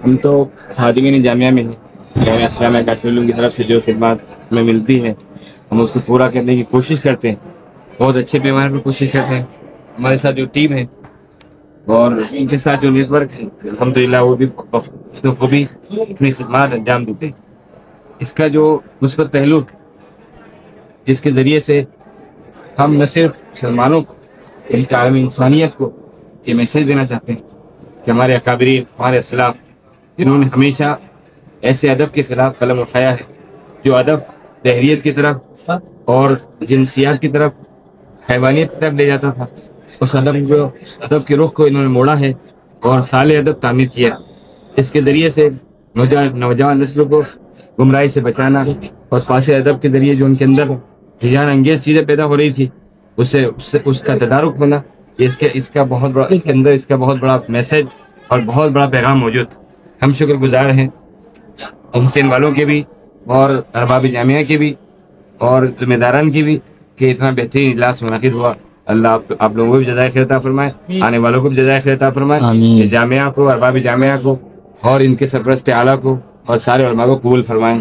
हम तो खादिमीन जामिया में हैं। जामिया इस्लामिया कासिम की तरफ से जो खिदमत हमें मिलती है, हम उसको पूरा करने की कोशिश करते हैं। बहुत अच्छे पैमाने पर कोशिश करते हैं। हमारे साथ जो टीम है और इनके साथ जो नेटवर्क है, अल्हम्दुलिल्लाह वो भी अपनी खिदमत अंजाम देते हैं। इसका जो मुस्बत पहलू जिसके ज़रिए से हम न सिर्फ मुसलमानों को बल्कि आलमी इंसानियत को ये मैसेज देना चाहते हैं कि हमारे अकाबरीन, हमारे असलाफ, जिन्होंने हमेशा ऐसे अदब के खिलाफ कलम उठाया है जो अदब तहरीत की तरफ और जिनसियात की तरफ, हैवानियत की तरफ ले जाता था, उस अदब के रुख को इन्होंने मोड़ा है और साले अदब तामीर किया। इसके ज़रिए से नौजवान नस्लों को गुमराही से बचाना और फासे अदब के ज़रिए जो उनके अंदर हिजान अंगेज चीज़ें पैदा हो रही थी उससे उससे उसका तदारुक होना, ये इसका बहुत बड़ा, इसके अंदर इसका बहुत बड़ा मैसेज और बहुत बड़ा पैगाम मौजूद। हम शुक्रगुजार हैं हुसैन वालों के भी और अरबाब जामिया के भी और जिम्मेदारान की भी कि इतना बेहतरीन इजलास मुनक़िद हुआ। अल्लाह आप लोगों को भी जज़ाए खैर अता फरमाए, आने वालों को भी जज़ाए खैर अता फरमाए। आमीन। जामिया को, अरबाब जामिया को और इनके सरपरस्त आला को और सारे उलमा को कबूल फरमाएं।